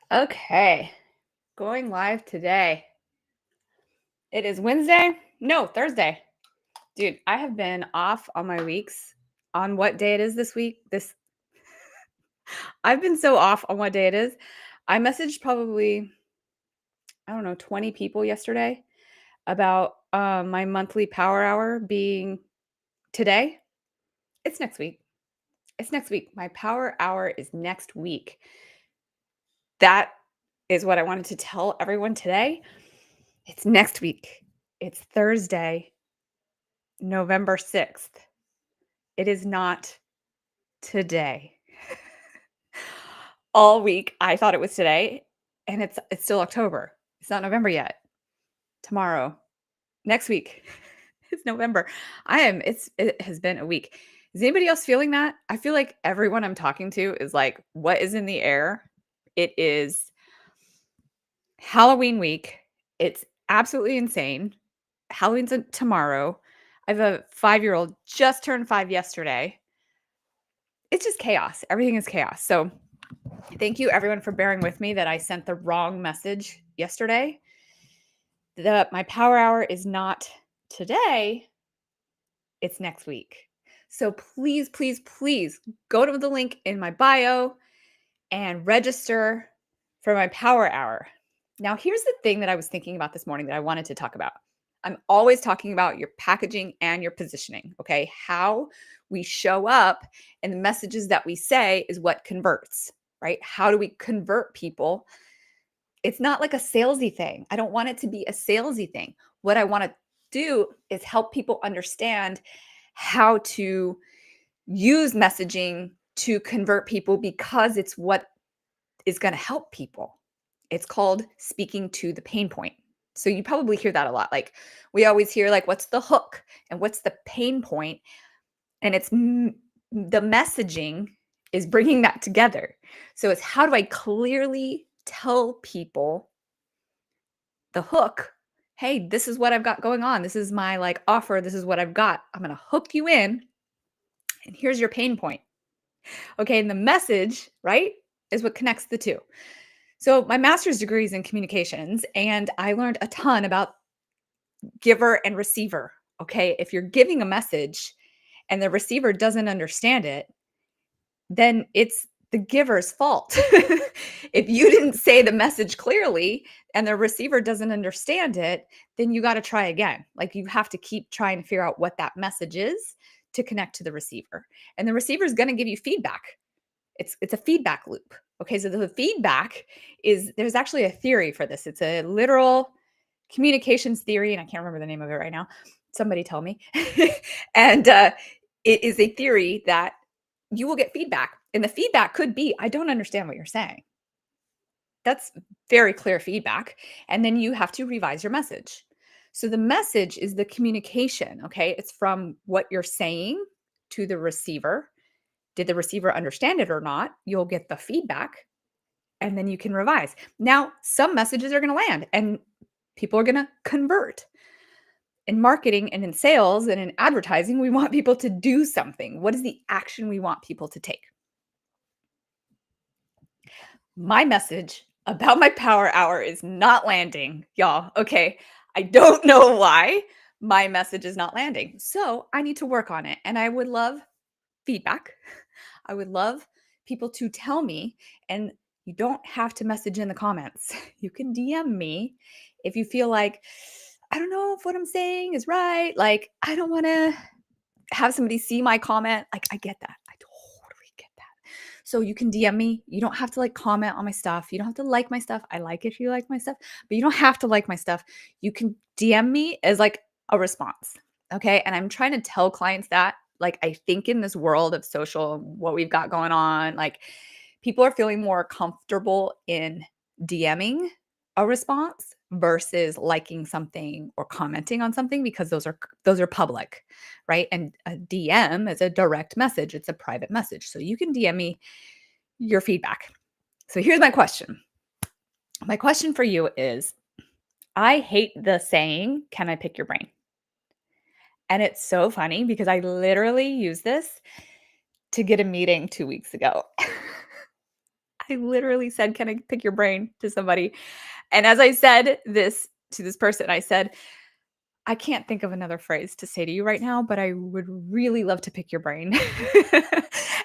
Okay, going live today. It is Wednesday? No, Thursday. Dude, I have been off on my weeks. On what day it is this week? I've been so off on what day it is. I messaged probably, I don't know, 20 people yesterday about my monthly power hour being today. It's next week. It's next week. My power hour is next week. That is what I wanted to tell everyone today. It's next week. It's Thursday, November 6th. It is not today. All week I thought it was today, and it's still October. It's not November yet. Tomorrow, next week, it's November. It has been a week. Is anybody else feeling that? I feel like everyone I'm talking to is like, what is in the air? It is Halloween week. It's absolutely insane. Halloween's tomorrow. I have a 5-year-old, just turned 5 yesterday. It's just chaos. Everything is chaos. So thank you everyone for bearing with me that I sent the wrong message yesterday. My power hour is not today, it's next week. So please, please, please go to the link in my bio and register for my power hour. Now, here's the thing that I was thinking about this morning that I wanted to talk about. I'm always talking about your packaging and your positioning, okay? How we show up and the messages that we say is what converts, right? How do we convert people? It's not like a salesy thing. I don't want it to be a salesy thing. What I want to do is help people understand how to use messaging to convert people because it's what is going to help people. It's called speaking to the pain point. So you probably hear that a lot. Like we always hear like what's the hook and what's the pain point? And it's the messaging is bringing that together. So it's how do I clearly tell people the hook? Hey, this is what I've got going on. This is my like offer. This is what I've got. I'm going to hook you in and here's your pain point. Okay, and the message, right, is what connects the two. So my master's degree is in communications, and I learned a ton about giver and receiver. Okay, if you're giving a message and the receiver doesn't understand it, then it's the giver's fault. If you didn't say the message clearly and the receiver doesn't understand it, then you got to try again. Like you have to keep trying to figure out what that message is to connect to the receiver. And the receiver is going to give you feedback. It's a feedback loop. Okay, so the feedback is there's actually a theory for this. It's a literal communications theory, and I can't remember the name of it right now. Somebody tell me. And it is a theory that you will get feedback. And the feedback could be, I don't understand what you're saying. That's very clear feedback. And then you have to revise your message. So the message is the communication, okay? It's from what you're saying to the receiver. Did the receiver understand it or not? You'll get the feedback and then you can revise. Now, some messages are going to land and people are going to convert. In marketing and in sales and in advertising, we want people to do something. What is the action we want people to take? My message about my power hour is not landing, y'all. Okay. I don't know why my message is not landing. So I need to work on it. And I would love feedback. I would love people to tell me. And you don't have to message in the comments. You can DM me if you feel like, I don't know if what I'm saying is right. Like, I don't want to have somebody see my comment. Like, I get that. I totally get that. So you can DM me. You don't have to like comment on my stuff. You don't have to like my stuff. I like if you like my stuff, but you don't have to like my stuff. You can DM me as like a response. Okay. And I'm trying to tell clients that, like, I think in this world of social, what we've got going on, like, people are feeling more comfortable in DMing a response versus liking something or commenting on something because those are public, right? And a DM is a direct message. It's a private message. So you can DM me your feedback. So here's my question. My question for you is, I hate the saying, can I pick your brain? And it's so funny because I literally used this to get a meeting 2 weeks ago. I literally said, "Can I pick your brain?" to somebody. And as I said this to this person, I said, "I can't think of another phrase to say to you right now, but I would really love to pick your brain."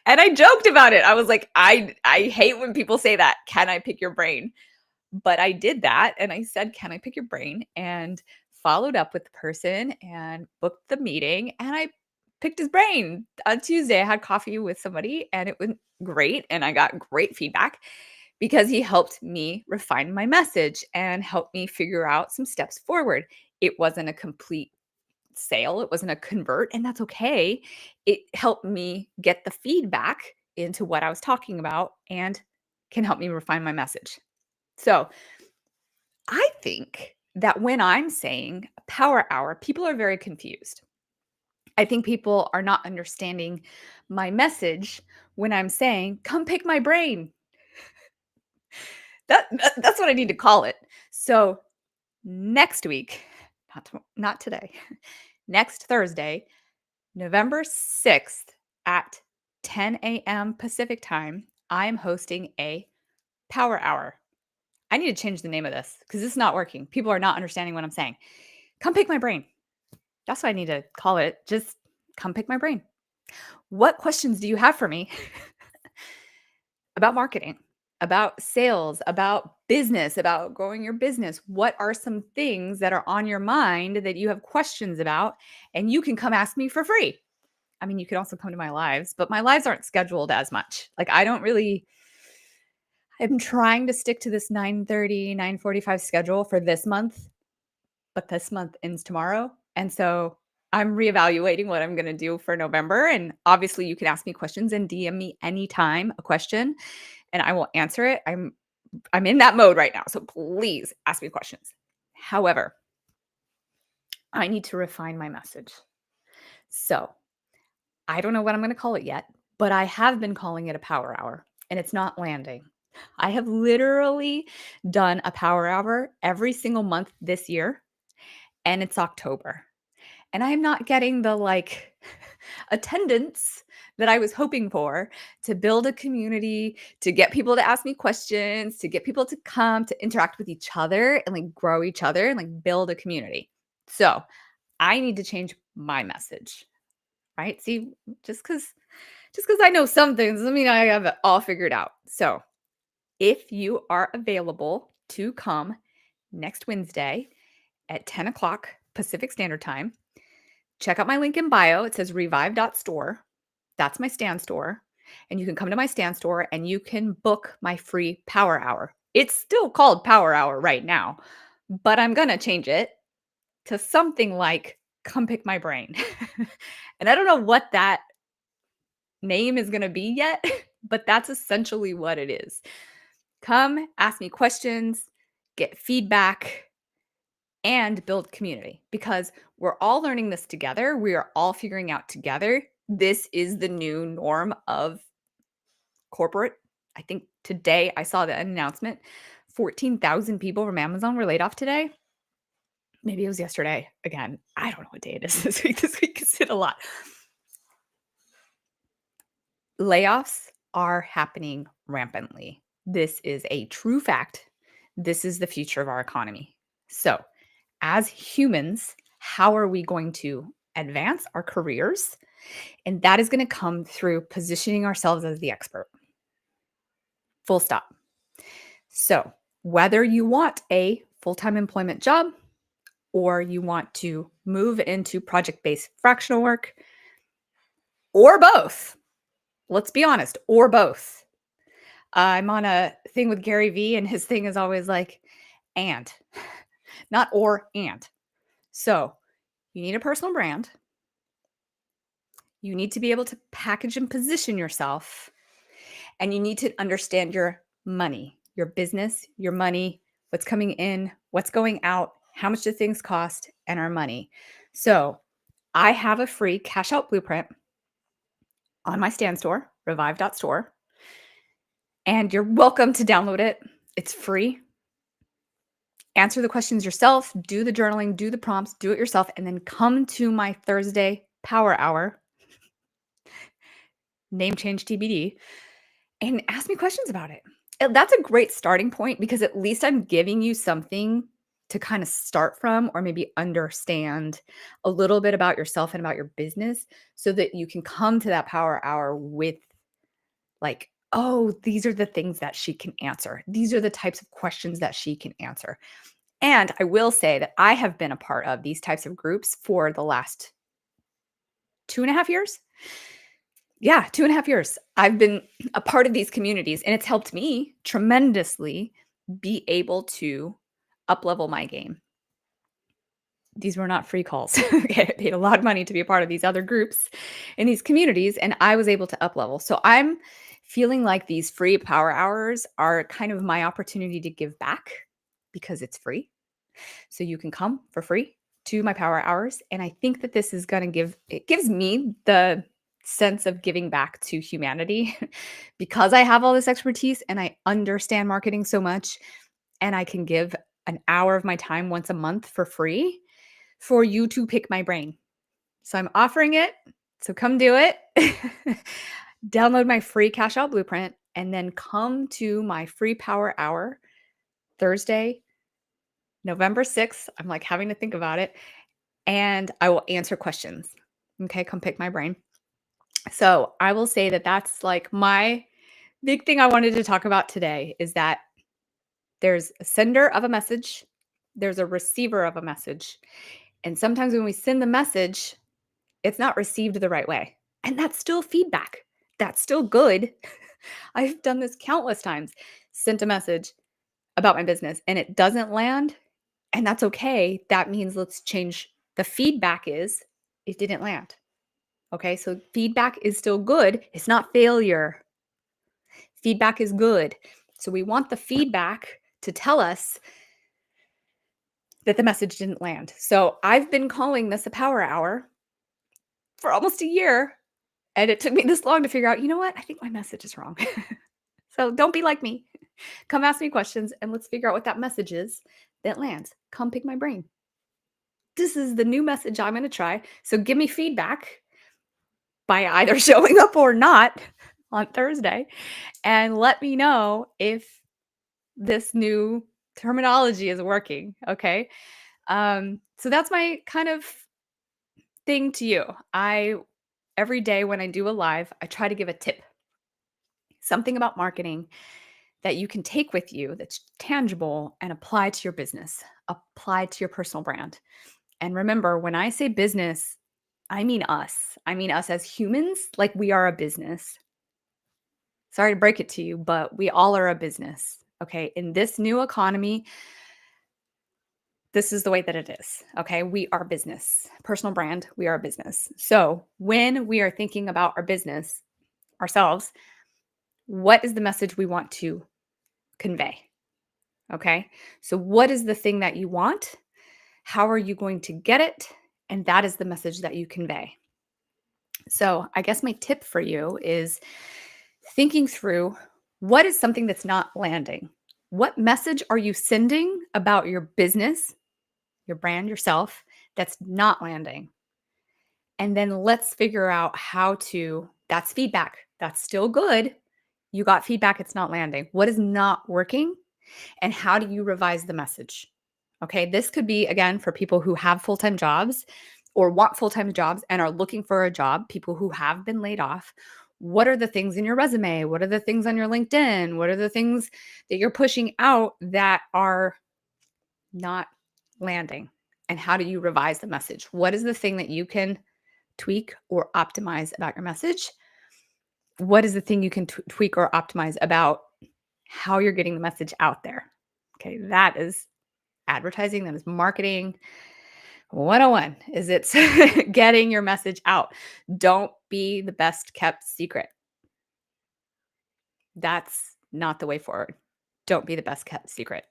And I joked about it. I was like, I hate when people say that, "Can I pick your brain?" But I did that and I said, "Can I pick your brain?" and followed up with the person and booked the meeting, and I picked his brain. On Tuesday, I had coffee with somebody and it went great, and I got great feedback because he helped me refine my message and helped me figure out some steps forward. It wasn't a complete sale, it wasn't a convert, and that's okay. It helped me get the feedback into what I was talking about and can help me refine my message. So, I think that when I'm saying power hour, people are very confused. I think people are not understanding my message when I'm saying, "Come pick my brain." That's what I need to call it. So, next week, not today, next Thursday, November 6th at 10 a.m. Pacific time, I'm hosting a power hour. I need to change the name of this because it's not working. People are not understanding what I'm saying. Come pick my brain. That's what I need to call it. Just come pick my brain. What questions do you have for me about marketing, about sales, about business, about growing your business? What are some things that are on your mind that you have questions about? And you can come ask me for free. I mean, you could also come to my lives, but my lives aren't scheduled as much. Like, I don't really, I'm trying to stick to this 9:30, 9:45 schedule for this month, but this month ends tomorrow. And so I'm reevaluating what I'm going to do for November. And obviously, you can ask me questions and DM me anytime a question, and I will answer it. I'm in that mode right now, so please ask me questions. However, I need to refine my message. So I don't know what I'm going to call it yet, but I have been calling it a power hour, and it's not landing. I have literally done a power hour every single month this year, and it's October. And I'm not getting the like attendance that I was hoping for to build a community, to get people to ask me questions, to get people to come to interact with each other and like grow each other and like build a community. So I need to change my message, right? See, just because I know some things doesn't mean I have it all figured out. So if you are available to come next Wednesday at 10 o'clock Pacific Standard Time, check out my link in bio. It says revive.store. That's my stand store. And you can come to my stand store and you can book my free power hour. It's still called power hour right now, but I'm going to change it to something like come pick my brain. And I don't know what that name is going to be yet, but that's essentially what it is. Come ask me questions, get feedback, and build community because we're all learning this together. We are all figuring out together. This is the new norm of corporate. I think today I saw the announcement 14,000 people from Amazon were laid off today. Maybe it was yesterday. Again, I don't know what day it is this week. This week has hit a lot. Layoffs are happening rampantly. This is a true fact. This is the future of our economy. So, as humans, how are we going to advance our careers? And that is going to come through positioning ourselves as the expert. Full stop. So, whether you want a full time employment job or you want to move into project based fractional work or both, let's be honest, or both. I'm on a thing with Gary Vee, and his thing is always like, and, not or, and. So, you need a personal brand. You need to be able to package and position yourself, and you need to understand your money, your business, your money, what's coming in, what's going out, how much do things cost, and our money. So, I have a free cash out blueprint on my stand store, revive.store, and you're welcome to download it. It's free. Answer the questions yourself, do the journaling, do the prompts, do it yourself, and then come to my Thursday power hour, name change TBD, and ask me questions about it. That's a great starting point because at least I'm giving you something to kind of start from or maybe understand a little bit about yourself and about your business so that you can come to that power hour with like, oh, these are the things that she can answer. These are the types of questions that she can answer. And I will say that I have been a part of these types of groups for the last 2.5 years. Yeah, 2.5 years. I've been a part of these communities, and it's helped me tremendously be able to uplevel my game. These were not free calls. Okay, I paid a lot of money to be a part of these other groups in these communities, and I was able to uplevel. So I'm feeling like these free power hours are kind of my opportunity to give back because it's free. So you can come for free to my power hours. And I think that this is going to it gives me the sense of giving back to humanity because I have all this expertise and I understand marketing so much. And I can give an hour of my time once a month for free for you to pick my brain. So I'm offering it. So come do it. Download my free cash out blueprint and then come to my free power hour Thursday, November 6th. I'm like having to think about it. And I will answer questions. Okay, come pick my brain. So I will say that that's like my big thing I wanted to talk about today is that there's a sender of a message, there's a receiver of a message. And sometimes when we send the message, it's not received the right way. And that's still feedback. That's still good. I've done this countless times, sent a message about my business and it doesn't land. And that's okay. That means let's change. The feedback is it didn't land. Okay. So feedback is still good. It's not failure. Feedback is good. So we want the feedback to tell us that the message didn't land. So I've been calling this a power hour for almost a year. And it took me this long to figure out, you know what? I think my message is wrong. So don't be like me. Come ask me questions and let's figure out what that message is that lands. Come pick my brain. This is the new message I'm going to try. So give me feedback by either showing up or not on Thursday and let me know if this new terminology is working. Okay. So that's my kind of thing to you. Every day when I do a live, I try to give a tip, something about marketing that you can take with you that's tangible and apply to your business, apply to your personal brand. And remember, when I say business, I mean us. I mean us as humans, like we are a business. Sorry to break it to you, but we all are a business. Okay. In this new economy, this is the way that it is. Okay. We are business, personal brand, we are a business. So when we are thinking about our business ourselves, what is the message we want to convey? Okay. So what is the thing that you want? How are you going to get it? And that is the message that you convey. So I guess my tip for you is thinking through what is something that's not landing? What message are you sending about your business, your brand, yourself that's not landing? And then let's figure out that's feedback. That's still good. You got feedback, it's not landing. What is not working? And how do you revise the message? Okay, this could be, again, for people who have full-time jobs or want full-time jobs and are looking for a job, people who have been laid off. What are the things in your resume? What are the things on your LinkedIn? What are the things that you're pushing out that are not landing? And how do you revise the message? What is the thing that you can tweak or optimize about your message? What is the thing you can tweak or optimize about how you're getting the message out there? Okay, that is advertising, that is marketing 101 is it's getting your message out. Don't be the best kept secret. That's not the way forward. Don't be the best kept secret.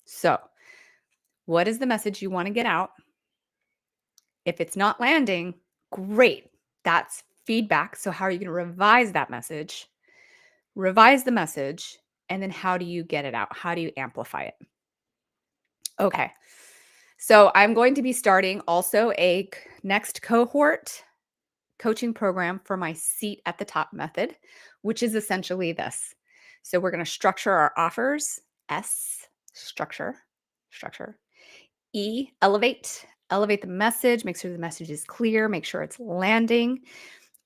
So, what is the message you want to get out? If it's not landing, great. That's feedback. So, how are you going to revise that message? Revise the message. And then, how do you get it out? How do you amplify it? Okay. So, I'm going to be starting also a next cohort coaching program for my seat at the top method, which is essentially this. So we're going to structure our offers. S, structure, structure. E, elevate. Elevate the message, make sure the message is clear, make sure it's landing,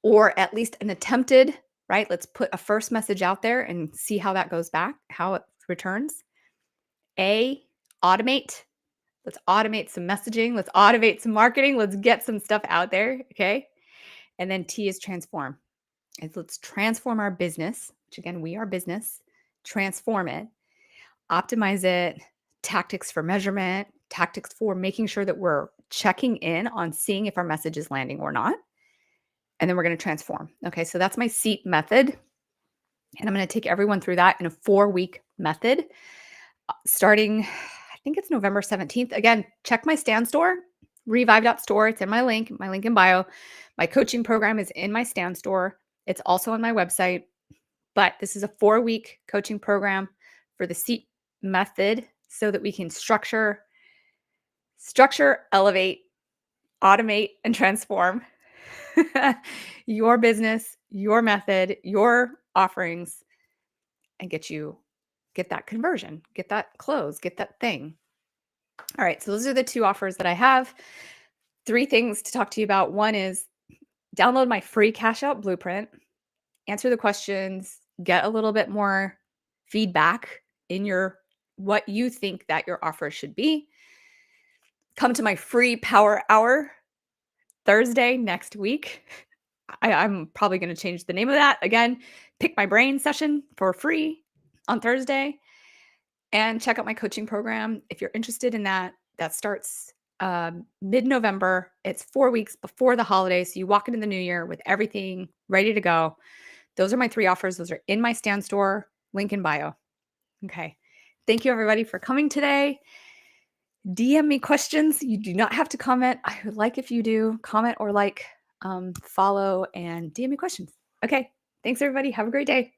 or at least an attempted, right? Let's put a first message out there and see how that goes back, how it returns. A, automate. Let's automate some messaging. Let's automate some marketing. Let's get some stuff out there. Okay. And then T is transform. Let's transform our business, which again, we are business, transform it, optimize it, tactics for measurement, tactics for making sure that we're checking in on seeing if our message is landing or not. And then we're going to transform. Okay. So that's my SEAP method. And I'm going to take everyone through that in a 4-week method starting, I think it's November 17th. Again, check my stand store, revive.store. It's in my link in bio. My coaching program is in my stand store. It's also on my website. But this is a 4-week coaching program for the SEAP method so that we can structure, elevate, automate, and transform your business, your method, your offerings, and get that conversion, get that close, get that thing. All right, so those are the 2 offers that I have. 3 things to talk to you about. One is download my free cash out blueprint, answer the questions, get a little bit more feedback in your what you think that your offer should be. Come to my free power hour Thursday next week. I'm probably going to change the name of that again. Pick my brain session for free on Thursday, and check out my coaching program if you're interested in that. That starts mid-November. It's 4 weeks before the holidays, so you walk into the new year with everything ready to go. Those are my 3 offers. Those are in my stand store, link in bio. Okay. Thank you, everybody, for coming today. DM me questions. You do not have to comment. I would like if you do comment or follow, and DM me questions. Okay. Thanks, everybody. Have a great day.